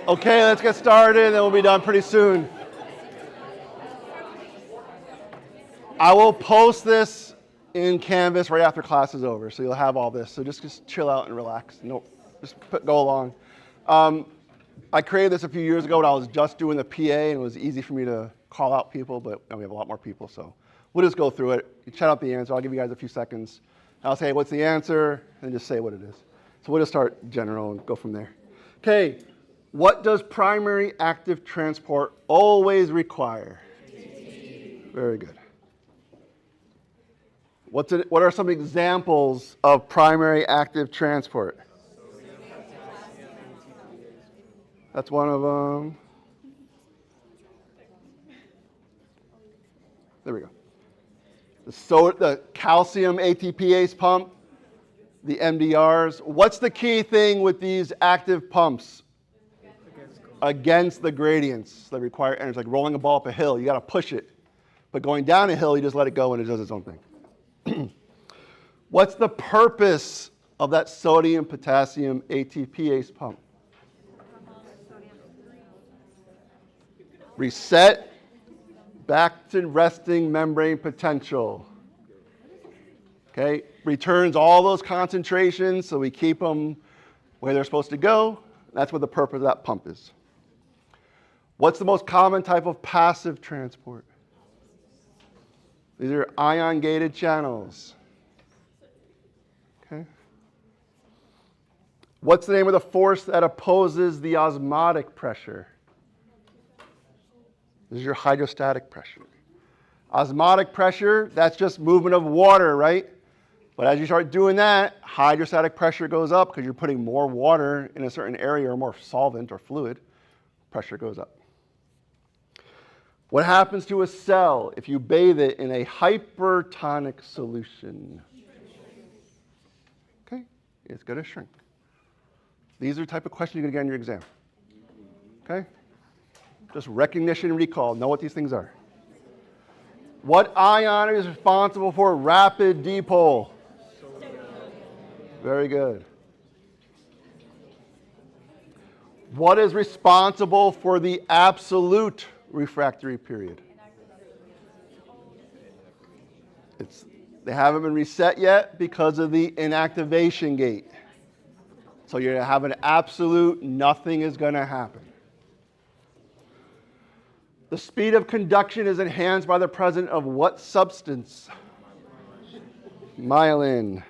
Okay, let's get started, and then we'll be done pretty soon. I will post this in Canvas right after class is over, so you'll have all this. So just chill out and relax. No, go along. I created this a few years ago when I was just doing the PA, and it was easy for me to call out people, but now we have a lot more people, so we'll just go through it. You chat out the answer. I'll give you guys a few seconds. I'll say, what's the answer? And just say what it is. So we'll just start general and go from there. Okay, what does primary active transport always require? Very good. What are some examples of primary active transport? That's one of them. There we go. The calcium ATPase pump, the MDRs. What's the key thing with these active pumps? Against the gradients that require energy, like rolling a ball up a hill. You got to push it. But going down a hill, you just let it go and it does its own thing. What's the purpose of that sodium potassium ATPase pump? Reset back to resting membrane potential. Okay, returns all those concentrations so we keep them where they're supposed to go. That's what the purpose of that pump is. What's the most common type of passive transport? These are ion-gated channels. Okay. What's the name of the force that opposes the osmotic pressure? This is your hydrostatic pressure. Osmotic pressure, that's just movement of water, right? But as you start doing that, hydrostatic pressure goes up because you're putting more water in a certain area or more solvent or fluid, pressure goes up. What happens to a cell if you bathe it in a hypertonic solution? Okay, it's going to shrink. These are the type of questions you're going to get in your exam. Okay? Just recognition and recall. Know what these things are. What ion is responsible for rapid dipole? Very good. What is responsible for the absolute refractory period? They haven't been reset yet because of the inactivation gate. So you're going to have an absolute, nothing is going to happen. The speed of conduction is enhanced by the presence of what substance? Myelin.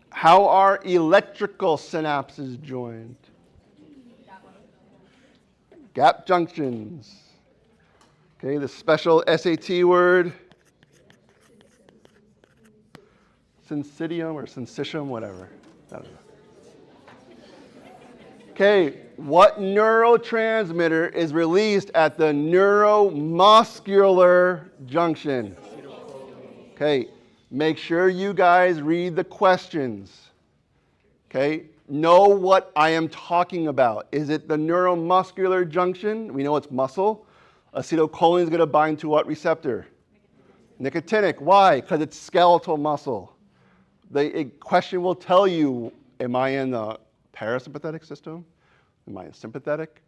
How are electrical synapses joined? Gap junctions. Okay, the special SAT word. Syncytium or syncytium, whatever. I don't know. Okay, what neurotransmitter is released at the neuromuscular junction? Okay, make sure you guys read the questions. Okay, know what I am talking about. Is it the neuromuscular junction? We know it's muscle. Acetylcholine is going to bind to what receptor? Nicotinic. Why? Because it's skeletal muscle. The question will tell you, am I in the parasympathetic system? Am I in sympathetic?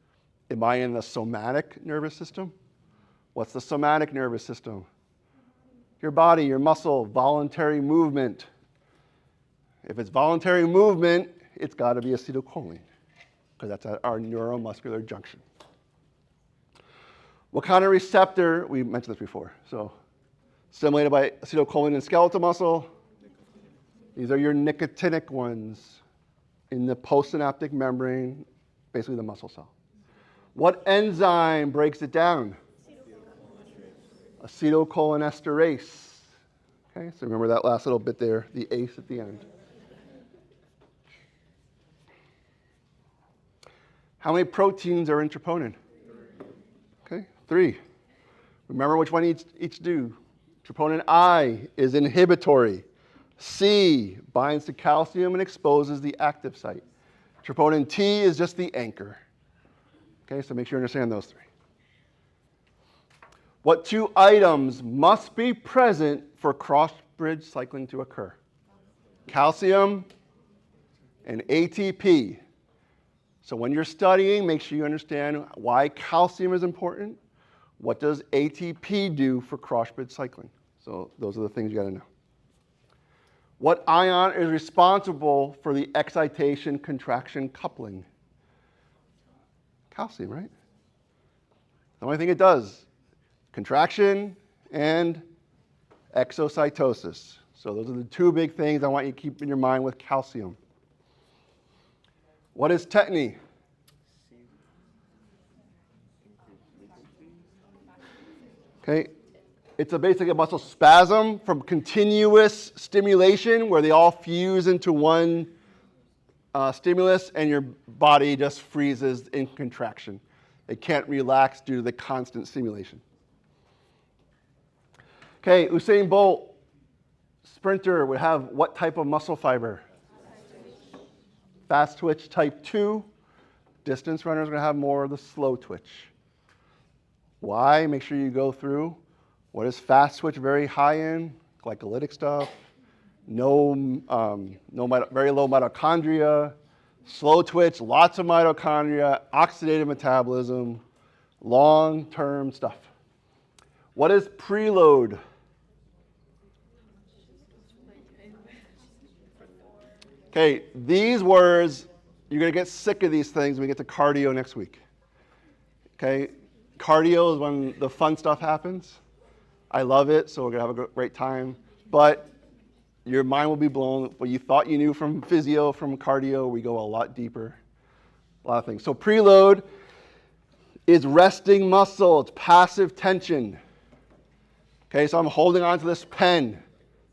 Am I in the somatic nervous system? What's the somatic nervous system? Your body, your muscle, voluntary movement. If it's voluntary movement, it's got to be acetylcholine because that's at our neuromuscular junction. What kind of receptor? We mentioned this before. So stimulated by acetylcholine in skeletal muscle. These are your nicotinic ones in the postsynaptic membrane, basically the muscle cell. What enzyme breaks it down? Acetylcholinesterase. Okay, so remember that last little bit there, the ACE at the end. How many proteins are in troponin? Okay, 3. Remember which one each do. Troponin I is inhibitory. C binds to calcium and exposes the active site. Troponin T is just the anchor. Okay, so make sure you understand those 3. What 2 items must be present for cross-bridge cycling to occur? Calcium and ATP. So when you're studying, make sure you understand why calcium is important. What does ATP do for cross-bridge cycling? So those are the things you got to know. What ion is responsible for the excitation-contraction coupling? Calcium, right? The only thing it does, contraction and exocytosis. So those are the two big things I want you to keep in your mind with calcium. What is tetany? Okay, it's basically a muscle spasm from continuous stimulation where they all fuse into one stimulus and your body just freezes in contraction. It can't relax due to the constant stimulation. Okay, Usain Bolt, sprinter, would have what type of muscle fiber? Fast twitch type 2. Distance runners are going to have more of the slow twitch. Why? Make sure you go through. What is fast twitch very high in? Glycolytic stuff. Very low mitochondria. Slow twitch, lots of mitochondria, oxidative metabolism, long-term stuff. What is preload? Okay, these words, you're going to get sick of these things when we get to cardio next week. Okay, cardio is when the fun stuff happens. I love it, so we're going to have a great time. But your mind will be blown. What you thought you knew from physio, from cardio, we go a lot deeper. A lot of things. So preload is resting muscle. It's passive tension. Okay, so I'm holding on to this pen.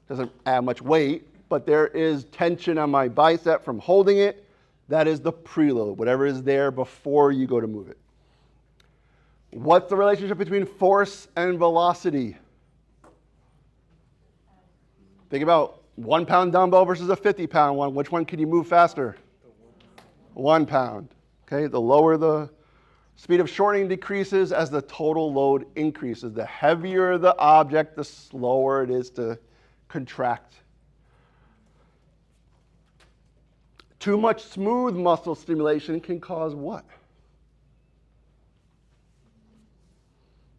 Doesn't add much weight, but there is tension on my bicep from holding it. That is the preload, whatever is there before you go to move it. What's the relationship between force and velocity? Think about 1 pound dumbbell versus a 50 pound one. Which one can you move faster? 1 pound. Okay, the lower the speed of shortening decreases as the total load increases. The heavier the object, the slower it is to contract. Too much smooth muscle stimulation can cause what?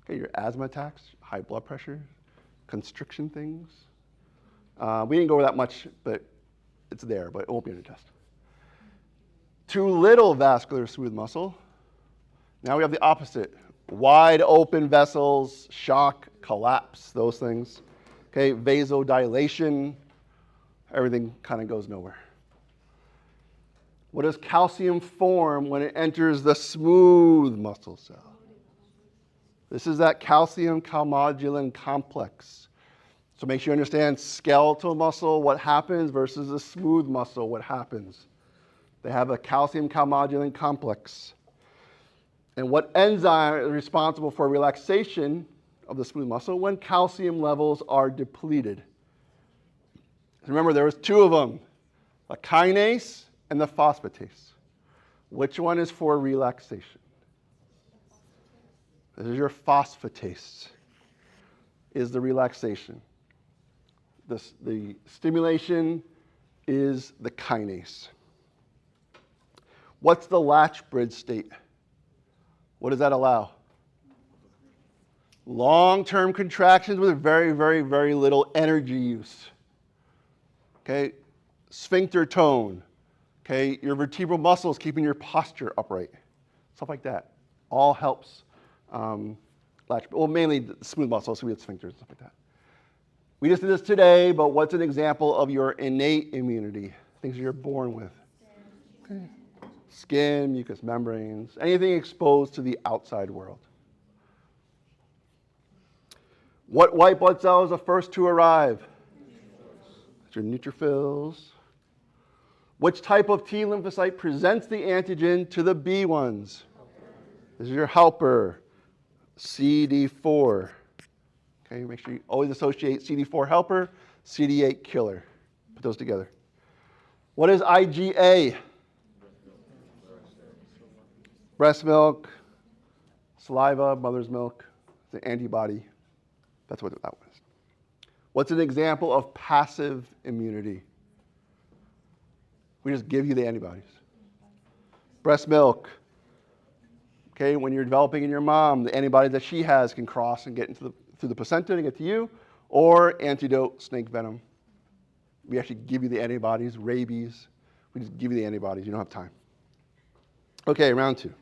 Okay, your asthma attacks, high blood pressure, constriction things. We didn't go over that much, but it's there, but it won't be on your test. Too little vascular smooth muscle. Now we have the opposite. Wide open vessels, shock, collapse, those things. Okay, vasodilation, everything kind of goes nowhere. What does calcium form when it enters the smooth muscle cell? This is that calcium calmodulin complex. So make sure you understand skeletal muscle, what happens, versus a smooth muscle, what happens. They have a calcium calmodulin complex. And what enzyme is responsible for relaxation of the smooth muscle when calcium levels are depleted? Remember, there was two of them, the kinase and the phosphatase. Which one is for relaxation? This is your phosphatase, is the relaxation. The stimulation is the kinase. What's the latch bridge state? What does that allow? Long-term contractions with very, very, very little energy use. Okay, sphincter tone. Okay, your vertebral muscles keeping your posture upright. Stuff like that. All helps latch. Well, mainly the smooth muscles, so we have sphincters and stuff like that. We just did this today, but what's an example of your innate immunity? Things you're born with. Okay. Skin, mucous membranes, anything exposed to the outside world. What white blood cell is the first to arrive? It's your neutrophils. Which type of T lymphocyte presents the antigen to the B ones? This is your helper, CD4. Okay, make sure you always associate CD4 helper, CD8 killer. Put those together. What is IgA? Breast milk, saliva, mother's milk, the antibody. That's what that was. What's an example of passive immunity? We just give you the antibodies. Breast milk. Okay, when you're developing in your mom, the antibodies that she has can cross and get through the placenta to get to you, or antidote, snake venom. We actually give you the antibodies, rabies. We just give you the antibodies. You don't have time. Okay, round 2.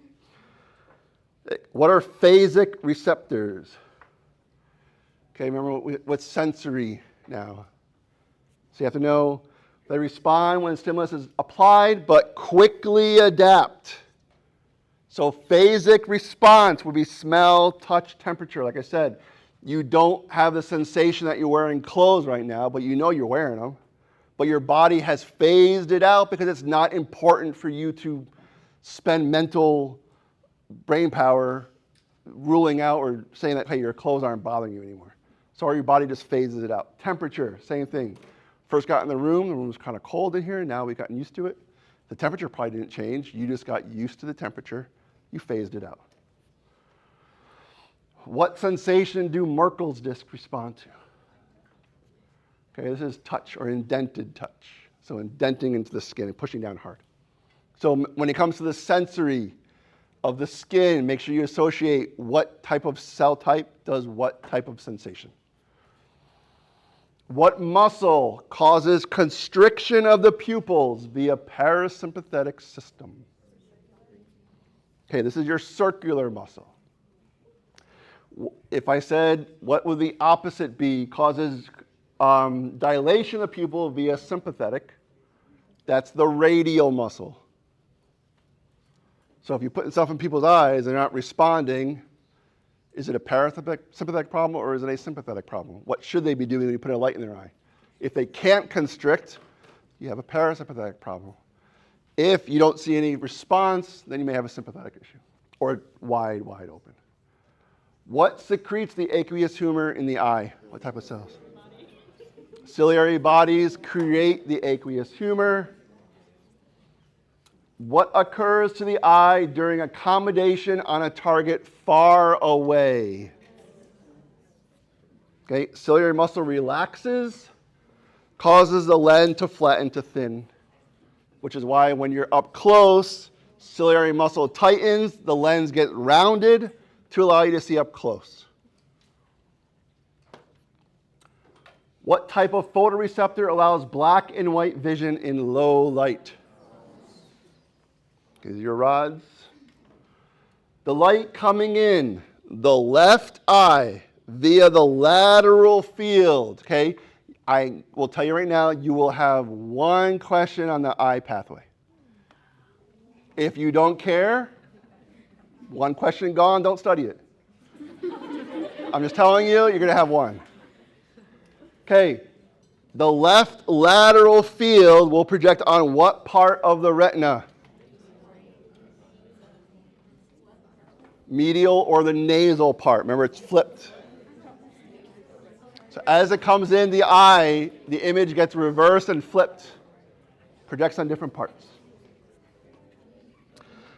What are phasic receptors? Okay, remember what's sensory now. So you have to know they respond when stimulus is applied, but quickly adapt. So phasic response would be smell, touch, temperature. Like I said, you don't have the sensation that you're wearing clothes right now, but you know you're wearing them. But your body has phased it out because it's not important for you to spend mental brain power ruling out or saying that, hey, your clothes aren't bothering you anymore. So your body just phases it out. Temperature, same thing. First got in the room was kind of cold in here. Now we've gotten used to it. The temperature probably didn't change. You just got used to the temperature. You phased it out. What sensation do Merkel's disc respond to? Okay, this is touch or indented touch. So indenting into the skin and pushing down hard. So when it comes to the sensory of the skin, make sure you associate what type of cell type does what type of sensation. What muscle causes constriction of the pupils via parasympathetic system? Okay, this is your circular muscle. If I said, what would the opposite be? Causes dilation of the pupil via sympathetic. That's the radial muscle. So if you put stuff in people's eyes, they're not responding. Is it a parasympathetic problem or is it a sympathetic problem? What should they be doing when you put a light in their eye? If they can't constrict, you have a parasympathetic problem. If you don't see any response, then you may have a sympathetic issue or wide open. What secretes the aqueous humor in the eye? What type of cells? Ciliary bodies create the aqueous humor. What occurs to the eye during accommodation on a target far away? Okay, ciliary muscle relaxes, causes the lens to flatten to thin, which is why when you're up close, ciliary muscle tightens, the lens gets rounded to allow you to see up close. What type of photoreceptor allows black and white vision in low light? These are your rods. The light coming in the left eye via the lateral field. Okay, I will tell you right now, you will have one question on the eye pathway. If you don't care, one question gone, don't study it. I'm just telling you, you're going to have one. Okay, the left lateral field will project on what part of the retina? Medial or the nasal part. Remember, it's flipped. So as it comes in the eye, the image gets reversed and flipped. Projects on different parts.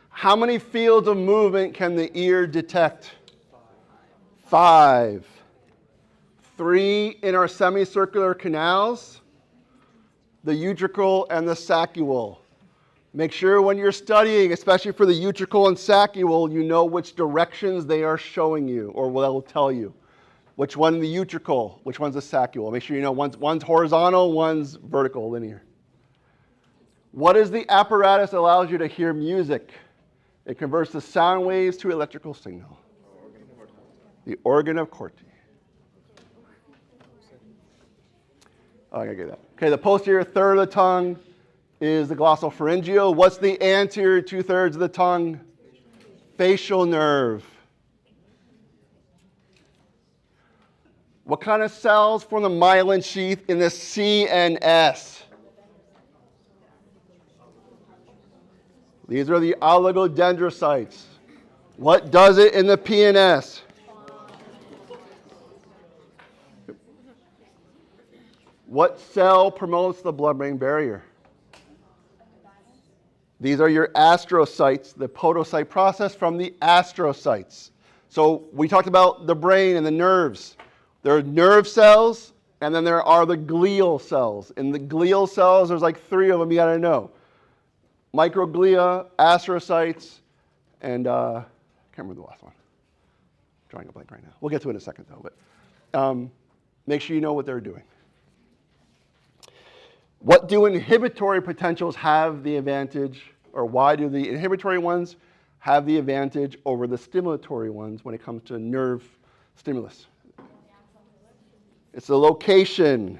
How many fields of movement can the ear detect? 5. 3 in our semicircular canals, the utricle and the saccule. Make sure when you're studying, especially for the utricle and saccule, you know which directions they are showing you, or they'll tell you. Which one the utricle, which one's the saccule. Make sure you know one's horizontal, one's vertical, linear. What is the apparatus that allows you to hear music? It converts the sound waves to electrical signal. The organ of Corti. Oh, I gotta get that. Okay, the posterior third of the tongue is the glossopharyngeal. What's the anterior 2/3 of the tongue? Facial nerve. What kind of cells form the myelin sheath in the CNS? These are the oligodendrocytes. What does it in the PNS? What cell promotes the blood-brain barrier? These are your astrocytes, the podocyte process from the astrocytes. So we talked about the brain and the nerves. There are nerve cells, and then there are the glial cells. In the glial cells, there's like 3 of them you got to know. microglia, astrocytes, and I can't remember the last one. I'm drawing a blank right now. We'll get to it in a second, though. But make sure you know what they're doing. What do inhibitory potentials have the advantage, or why do the inhibitory ones have the advantage over the stimulatory ones when it comes to nerve stimulus? It's the location.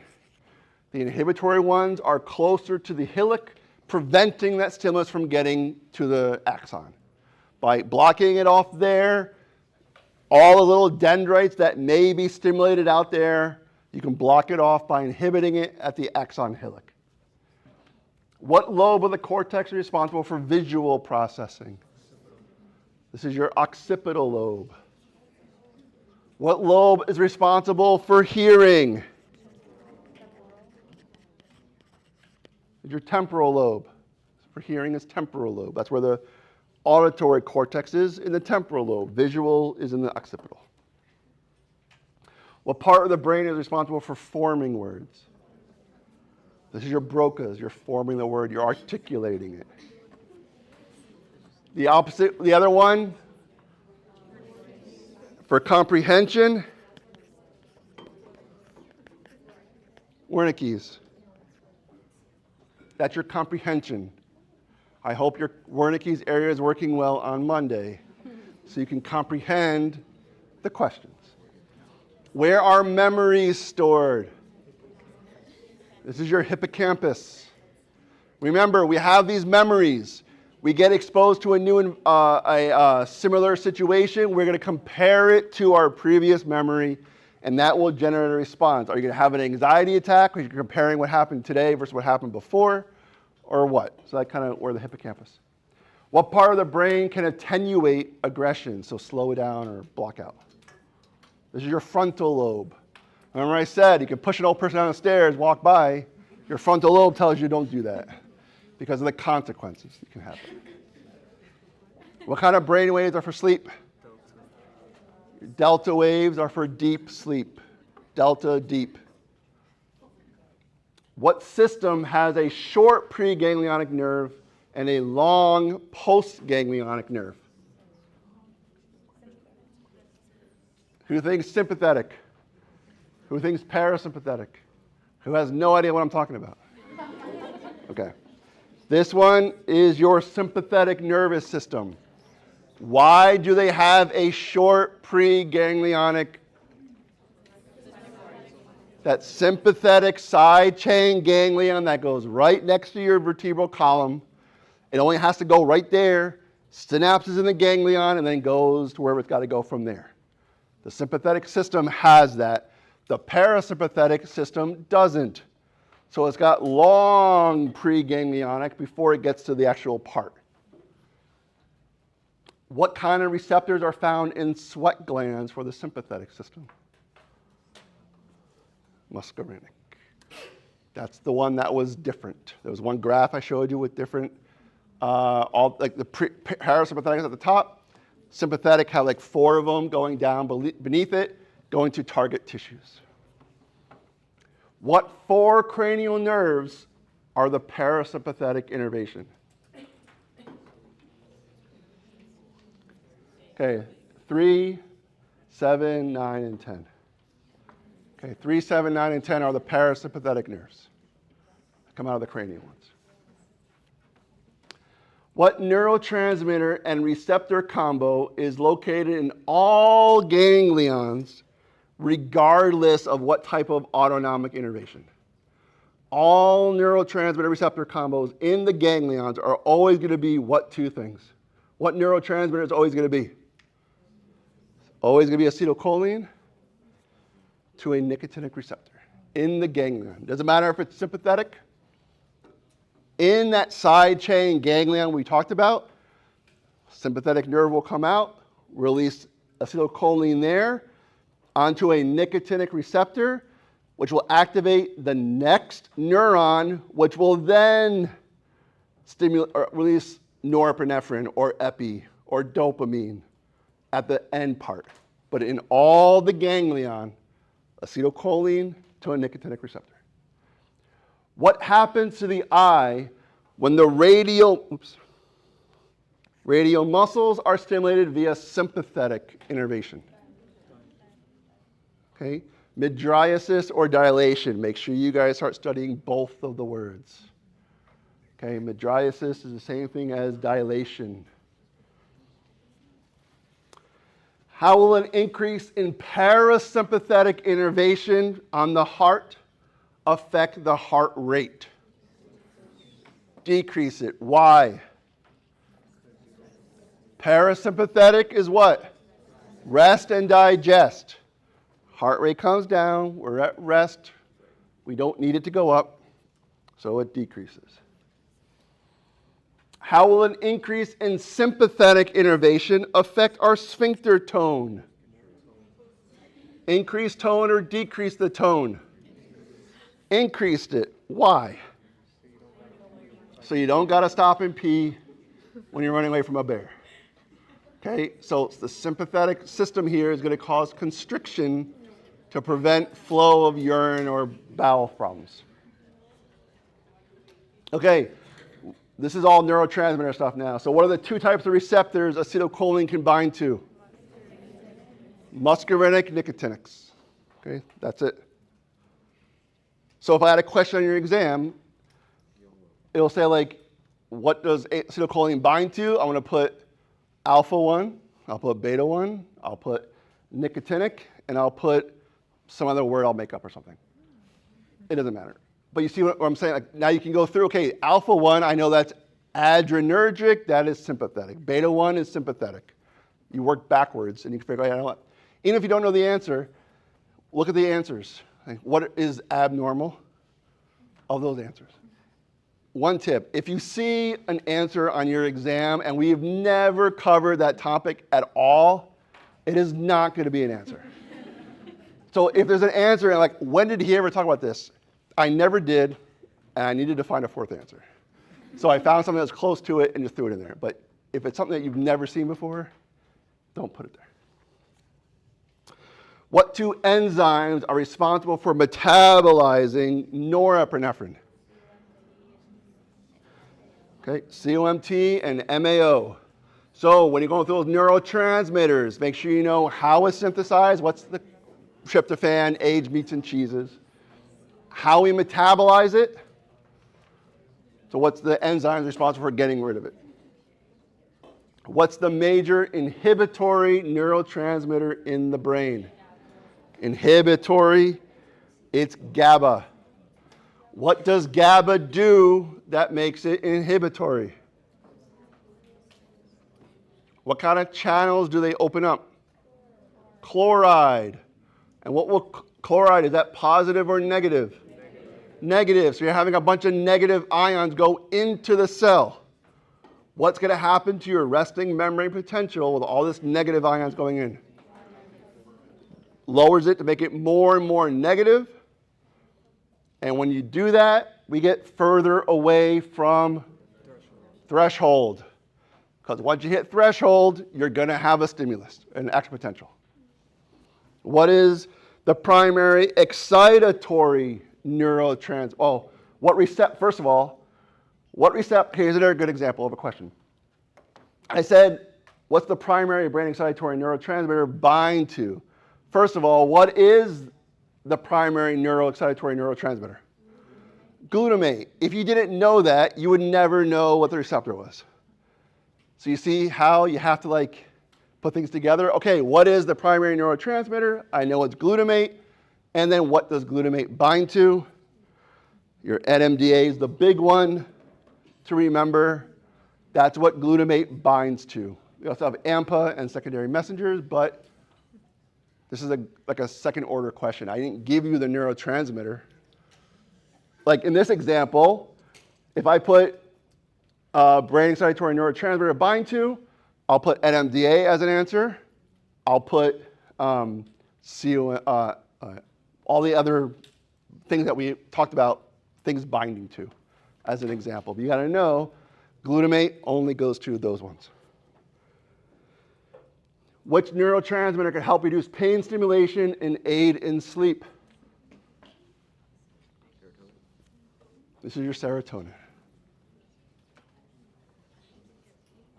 The inhibitory ones are closer to the hillock, preventing that stimulus from getting to the axon. By blocking it off there, all the little dendrites that may be stimulated out there, you can block it off by inhibiting it at the axon hillock. What lobe of the cortex is responsible for visual processing? This is your occipital lobe. What lobe is responsible for hearing? Your temporal lobe. For hearing is temporal lobe. That's where the auditory cortex is, in the temporal lobe. Visual is in the occipital. What part of the brain is responsible for forming words? This is your Broca's. You're forming the word. You're articulating it. The opposite, the other one, for comprehension, Wernicke's. That's your comprehension. I hope your Wernicke's area is working well on Monday so you can comprehend the questions. Where are memories stored? This is your hippocampus. Remember, we have these memories. We get exposed to a new, similar situation. We're going to compare it to our previous memory, and that will generate a response. Are you going to have an anxiety attack because you're comparing what happened today versus what happened before, or what? So that's kind of where the hippocampus. What part of the brain can attenuate aggression, so slow it down or block out? This is your frontal lobe. Remember I said you can push an old person down the stairs, walk by. Your frontal lobe tells you don't do that because of the consequences that can happen. What kind of brain waves are for sleep? Delta waves are for deep sleep. Delta, deep. What system has a short preganglionic nerve and a long postganglionic nerve? Who thinks sympathetic? Who thinks parasympathetic? Who has no idea what I'm talking about? Okay. This one is your sympathetic nervous system. Why do they have a short preganglionic? That sympathetic side chain ganglion that goes right next to your vertebral column. It only has to go right there, synapses in the ganglion, and then goes to wherever it's got to go from there. The sympathetic system has that. The parasympathetic system doesn't. So it's got long preganglionic before it gets to the actual part. What kind of receptors are found in sweat glands for the sympathetic system? Muscarinic. That's the one that was different. There was one graph I showed you with different, all like the parasympathetic is at the top. Sympathetic have like 4 of them going down beneath it, going to target tissues. What 4 cranial nerves are the parasympathetic innervation? Okay, 3, 7, 9, and 10. Okay, 3, 7, 9, and 10 are the parasympathetic nerves that come out of the cranial ones. What neurotransmitter and receptor combo is located in all ganglions regardless of what type of autonomic innervation? All neurotransmitter receptor combos in the ganglions are always going to be what 2 things? What neurotransmitter is always going to be? Always going to be acetylcholine to a nicotinic receptor in the ganglion. Doesn't matter if it's sympathetic. In that side chain ganglion we talked about, sympathetic nerve will come out, release acetylcholine there onto a nicotinic receptor, which will activate the next neuron, which will then stimulate or release norepinephrine or epi or dopamine at the end part. But in all the ganglion, acetylcholine to a nicotinic receptor. What happens to the eye When the radial muscles are stimulated via sympathetic innervation. Okay? Mydriasis or dilation. Make sure you guys start studying both of the words. Okay, mydriasis is the same thing as dilation. How will an increase in parasympathetic innervation on the heart affect the heart rate? Decrease it. Why? Parasympathetic is what? Rest and digest. Heart rate comes down. We're at rest. We don't need it to go up, so it decreases. How will an increase in sympathetic innervation affect our sphincter tone? Increase tone or decrease the tone? Increased it. Why? So you don't got to stop and pee when you're running away from a bear. Okay, so the sympathetic system here is going to cause constriction to prevent flow of urine or bowel problems. Okay, this is all neurotransmitter stuff now. So what are the two types of receptors acetylcholine can bind to? Muscarinic, nicotinics. Okay, that's it. So if I had a question on your exam, it'll say like, what does acetylcholine bind to? I'm going to put alpha 1, I'll put beta 1, I'll put nicotinic, and I'll put some other word I'll make up or something. It doesn't matter. But you see what I'm saying? Like, now you can go through, okay, alpha 1, I know that's adrenergic, that is sympathetic. Beta 1 is sympathetic. You work backwards and you can figure out, you know what? Even if you don't know the answer, look at the answers. Like, what is abnormal of those answers? One tip, if you see an answer on your exam and we've never covered that topic at all, it is not going to be an answer. So if there's an answer and like, when did he ever talk about this? I never did, and I needed to find a fourth answer. So I found something that's close to it and just threw it in there. But if it's something that you've never seen before, don't put it there. What two enzymes are responsible for metabolizing norepinephrine? Okay, COMT and MAO. So when you're going through those neurotransmitters, make sure you know how it's synthesized, what's the tryptophan, aged meats and cheeses, how we metabolize it, so what's the enzymes responsible for getting rid of it. What's the major inhibitory neurotransmitter in the brain? Inhibitory, it's GABA. What does GABA do that makes it inhibitory? What kind of channels do they open up? Chloride. And what will chloride, is that positive or negative? Negative. So you're having a bunch of negative ions go into the cell. What's going to happen to your resting membrane potential with all this negative ions going in? Lowers it to make it more and more negative. And when you do that, we get further away from threshold. Because once you hit threshold, you're going to have a stimulus, an action potential. What is the primary excitatory neurotransmitter? Oh, what receptor? First of all, what receptor? Here's a good example of a question. I said, what's the primary brain excitatory neurotransmitter bind to? First of all, what is the primary excitatory neurotransmitter? Glutamate. If you didn't know that, you would never know what the receptor was. So you see how you have to like put things together? Okay, what is the primary neurotransmitter? I know it's glutamate. And then what does glutamate bind to? Your NMDA is the big one to remember. That's what glutamate binds to. We also have AMPA and secondary messengers, but this is like a second order question. I didn't give you the neurotransmitter. Like in this example, if I put brain excitatory neurotransmitter to bind to, I'll put NMDA as an answer. I'll put all the other things that we talked about, things binding to, as an example. But you got to know, glutamate only goes to those ones. Which neurotransmitter can help reduce pain stimulation and aid in sleep? This is your serotonin.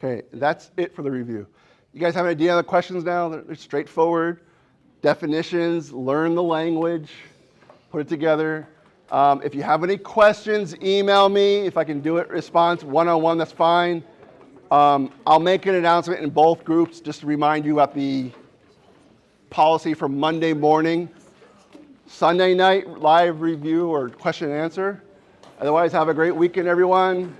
Okay, that's it for the review. You guys have an idea on the questions now? They're straightforward. Definitions, learn the language, put it together. If you have any questions, email me. If I can do it, response one-on-one, that's fine. I'll make an announcement in both groups just to remind you about the policy for Monday morning. Sunday night, live review or question and answer. Otherwise, have a great weekend, everyone.